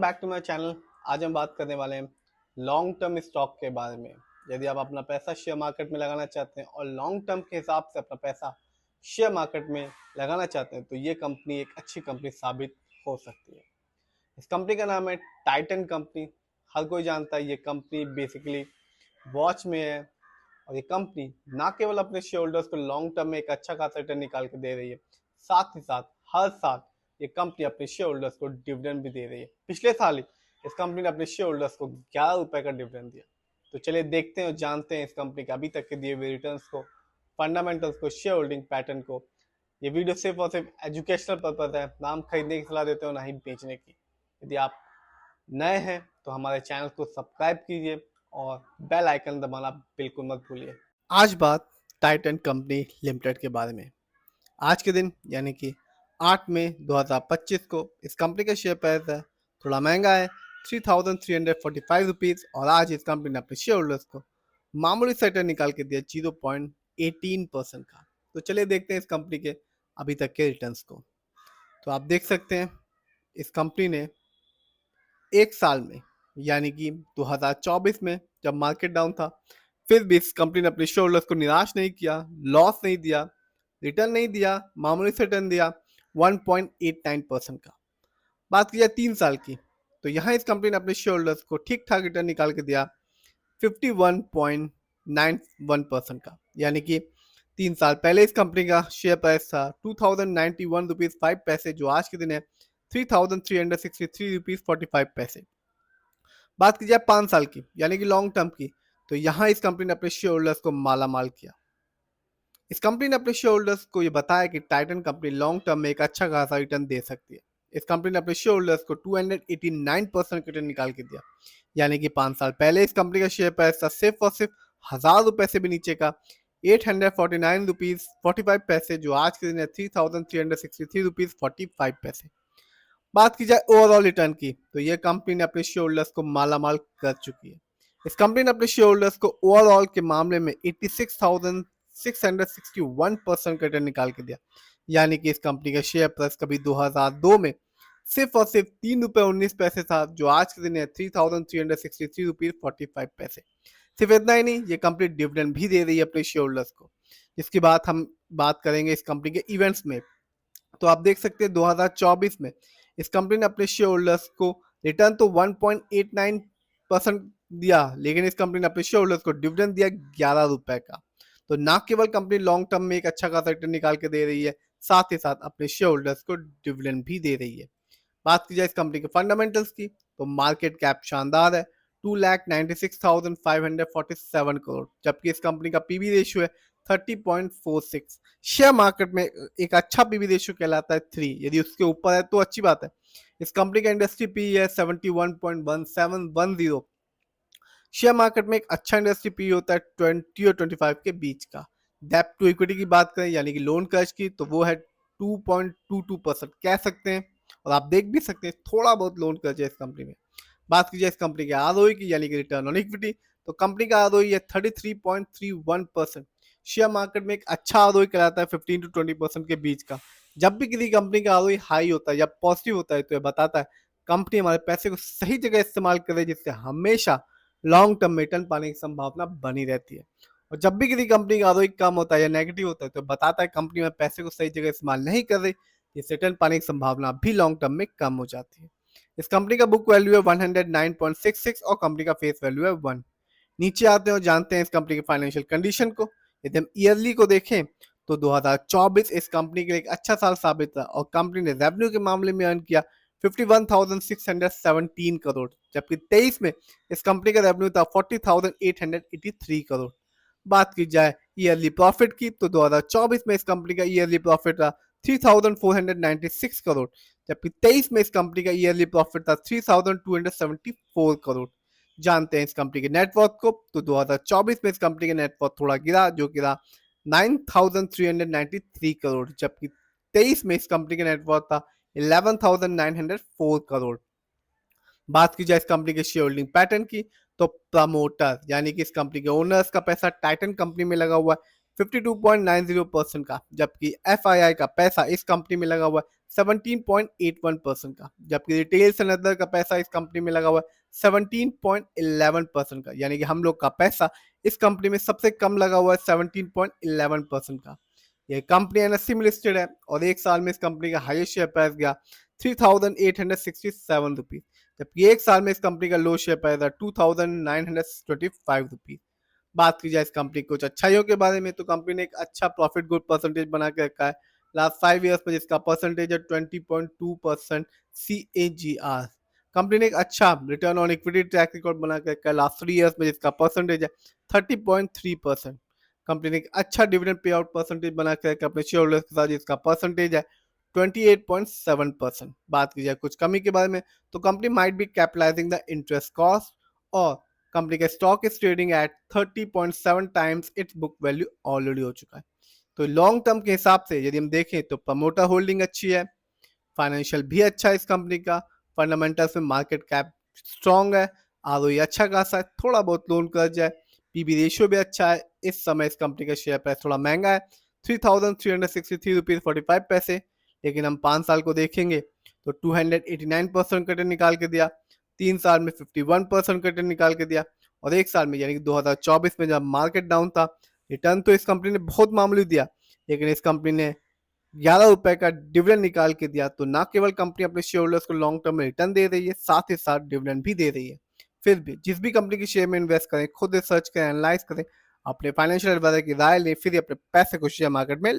Back to my channel. आज हम बात करने वाले हैं लॉन्ग टर्म स्टॉक के बारे में। यदि आप अपना पैसा शेयर मार्केट में लगाना चाहते हैं और लॉन्ग टर्म के हिसाब से अपना पैसा शेयर मार्केट में लगाना चाहते हैं तो ये कंपनी एक अच्छी कंपनी साबित हो सकती है। इस कंपनी का नाम है टाइटन कंपनी। हर कोई जानता है ये कंपनी बेसिकली वॉच में है और ये कंपनी ना केवल अपने शेयर होल्डर्स को लॉन्ग टर्म में एक अच्छा खासा रिटर्न निकाल के दे रही है, साथ ही साथ हर साल ये कंपनी अपने शेयर होल्डर्स को डिविडेंड भी दे रही है। पिछले साल ही इस कंपनी ने अपने शेयर होल्डर्स को 11 रुपए का डिविडेंड दिया। तो चलिए देखते हैं और जानते हैं इस कंपनी के अभी तक के दिए हुए रिटर्न्स को, फंडामेंटल्स को, शेयर होल्डिंग पैटर्न को। ये वीडियो सिर्फ और सिर्फ एजुकेशनल पर्पज है, ना हम खरीदने की सलाह देते हो ना ही बेचने की। यदि आप नए हैं तो हमारे चैनल को सब्सक्राइब कीजिए और बेल आइकन दबाना बिल्कुल मत भूलिए। आज बात टाइटन कंपनी लिमिटेड के बारे में। आज के दिन यानी कि 8 मई 2025 को इस कंपनी का शेयर प्राइस है थोड़ा महंगा है 3345 रुपीज़ और आज इस कंपनी ने अपने शेयर होल्डर्स को मामूली सा रिटर्न निकाल के दिया 0.18% का। तो चलिए देखते हैं इस कंपनी के अभी तक के रिटर्न्स को। तो आप देख सकते हैं इस कंपनी ने एक साल में यानी कि 2024 में जब मार्केट डाउन था फिर भी इस कंपनी ने अपने शेयर होल्डर्स को निराश नहीं किया, लॉस नहीं दिया, रिटर्न नहीं दिया, मामूली से रिटर्न दिया 1.89% का। बात की जाए 3 साल की तो यहाँ इस कंपनी ने अपने शेयर होल्डर्स को ठीक ठाक रिटर्न निकाल के दिया 51.91% का। यानी कि 3 साल पहले इस कंपनी का शेयर प्राइस था 2091 रुपीज़ 5 पैसे, जो आज के दिन है 3363 रुपीज़ 45 पैसे। बात की जाए 5 साल की यानी कि लॉन्ग टर्म की तो यहाँ इस कंपनी ने अपने शेयर होल्डर्स को माला माल किया। इस कंपनी ने अपने शेयर होल्डर्स को ये बताया कि टाइटन कंपनी लॉन्ग टर्म में एक अच्छा खासा रिटर्न दे सकती है। इस कंपनी ने अपने शेयर होल्डर्स को 289% रिटर्न निकाल के दिया। यानी कि 5 साल पहले इस कंपनी का शेयर प्राइस था सिर्फ और सिर्फ 1000 रुपए से भी नीचे का 849 रुपीज 45 पैसे, जो आज के दिन है 3363 रुपीज 45 पैसे। बात की जाए ओवरऑल रिटर्न की तो ये कंपनी ने अपने शेयर होल्डर्स को माला माल कर चुकी है। इस कंपनी ने अपने शेयर होल्डर्स को ओवरऑल के मामले में 86,661% का रिटर्न निकाल के दिया। यानी कि इस कंपनी का शेयर प्राइस कभी 2002 में सिर्फ और सिर्फ 3 रुपए 19 पैसे था, जो आज के दिन है 3363 रुपीज 45 पैसे। सिर्फ इतना ही नहीं, ये कंपनी डिविडेंड भी दे रही है अपने शेयर होल्डर्स को, जिसकी बात हम बात करेंगे इस कंपनी के इवेंट्स में। तो आप देख सकते हैं 2024 में इस कंपनी ने अपने शेयर होल्डर्स को रिटर्न तो 1.89% दिया, लेकिन इस कंपनी ने अपने शेयर होल्डर्स को डिविडेंड दिया 11 रुपए का। तो ना केवल कंपनी लॉन्ग टर्म में एक अच्छा खासा रिटर्न निकाल के दे रही है, साथ ही साथ अपने शेयर होल्डर्स को डिविडेंड भी दे रही है। बात की जाए इस कंपनी के फंडामेंटल्स की तो मार्केट कैप शानदार है 2,96,547 करोड़, जबकि इस कंपनी का पीबी रेशियो है 30.46। शेयर मार्केट में एक अच्छा पीबी रेशियो कहलाता है 3, यदि उसके ऊपर है तो अच्छी बात है। इस कंपनी का इंडस्ट्री पी है 71.1710। शेयर मार्केट में एक अच्छा इंडस्ट्री पी होता है 20 और 25 के बीच का। डेप्ट टू इक्विटी की बात करें यानी कि लोन कर्ज की तो वो है 2.22% कह सकते हैं, और आप देख भी सकते हैं थोड़ा बहुत लोन कर्ज है इस कंपनी में। बात की जाए इस कंपनी के आरओई की यानी कि रिटर्न ऑन इक्विटी तो कंपनी का आरओई है 33.31%। शेयर मार्केट में एक अच्छा आरओई कहलाता है 15 to 20% के बीच का। जब भी किसी कंपनी का आरओई हाई होता है या पॉजिटिव होता है तो यह बताता है कंपनी हमारे पैसे को सही जगह इस्तेमाल करे, जिससे हमेशा लॉन्ग टर्म में रिटर्न पाने की संभावना बनी रहती है। और जब भी किसी कंपनी का आरओई कम होता है या नेगेटिव होता है तो बताता है कंपनी में पैसे को सही जगह इस्तेमाल नहीं कर रही, जिससे रिटर्न पाने की संभावना भी लॉन्ग टर्म में कम हो जाती है। इस कंपनी का बुक वैल्यू है 109.66 और कंपनी का फेस वैल्यू है 1। नीचे आते हैं और जानते हैं इस कंपनी की फाइनेंशियल कंडीशन को। यदि हम ईयरली को देखें तो 2024 इस कंपनी के लिए एक अच्छा साल साबित था और कंपनी ने रेवेन्यू के मामले में अर्न किया 51,617 करोड़, जबकि 23 में इस कंपनी का रेवेन्यू था 40,883 करोड़। बात की जाए ईयरली प्रॉफिट की तो 2024 में इस कंपनी का ईयरली प्रॉफिट था 3,496 करोड़, जबकि 23 में इस कंपनी का ईयरली प्रॉफिट था 3,274 करोड़। जानते हैं इस कंपनी के नेटवर्थ को तो 2024 में इस कंपनी का नेटवर्थ थोड़ा गिरा, जो गिरा 9,393 करोड़, जबकि 23 में इस कंपनी का नेटवर्थ था 11,904 करोड़। बात की जाए इस कंपनी के शेयर होल्डिंग पैटर्न की तो प्रमोटर यानी कि इस कंपनी के ओनर्स का पैसा टाइटन कंपनी में लगा हुआ है 52.90% का, जबकि एफआईआई का पैसा इस कंपनी में लगा हुआ है 17.81% का, जबकि रिटेल्स एंड अदर का पैसा इस कंपनी में लगा हुआ है 17.11% का, यानी कि हम लोग का पैसा इस कंपनी में सबसे कम लगा हुआ है 17.11% का। ये कंपनी एनएससी में लिस्टेड है और एक साल में इस कंपनी का हाईएस्ट शेयर प्राइस गया 3,867 रुपीज, जबकि एक साल में इस कंपनी का लो शेयर प्राइस है 2,925 रुपीज। बात की जाए इस कंपनी की कुछ अच्छाइयों के बारे में, तो कंपनी ने एक अच्छा प्रॉफिट ग्रोथ परसेंटेज बना के रखा है लास्ट 5 ईयर्स में, जिसका परसेंटेज है 20.2% CAGR। कंपनी ने एक अच्छा return on equity track record बना के रखा है लास्ट 3 ईयर्स में, जिसका परसेंटेज है 30.3%। कंपनी ने एक अच्छा डिविडेंड पे आउट परसेंटेज बना के रखा है अपने शेयर होल्डर्स के साथ, जिसका परसेंटेज है 28.7%। बात की जाए कुछ कमी के बारे में, तो company might be capitalising the interest cost, और कंपनी का stock is trading at 30.7 times it's book value already हो चुका है। तो लॉन्ग टर्म के हिसाब से यदि हम देखें तो प्रमोटर होल्डिंग अच्छी है, फाइनेंशियल भी अच्छा है इस कंपनी का, फंडामेंटल्स में मार्केट कैप स्ट्रॉन्ग है, आरओई अच्छा खासा है, थोड़ा बहुत लोन कर्ज है, पीबी रेशियो भी अच्छा है। इस समय इस कंपनी का शेयर प्राइस थोड़ा महंगा है 3,363 रुपीज 45 पैसे, लेकिन हम 5 साल को देखेंगे तो 289% रिटर्न निकाल के दिया, 3 साल में 51% रिटर्न निकाल के दिया, और एक साल में यानी कि 2024 में जब मार्केट डाउन था, रिटर्न तो इस कंपनी ने बहुत मामूली दिया, लेकिन इस कंपनी ने 11 रुपए का डिविडेंड निकाल के दिया। तो ना केवल कंपनी अपने शेयर होल्डर्स को लॉन्ग टर्म में रिटर्न दे रही है, साथ ही साथ डिविडेंड भी दे रही है। फिर भी जिस भी कंपनी की शेयर में इन्वेस्ट करें, खुद रिसर्च करें, एनालाइज करें, अपने फाइनेंशियल एडवाइजर की राय लें, फिर अपने पैसे को शेयर मार्केट में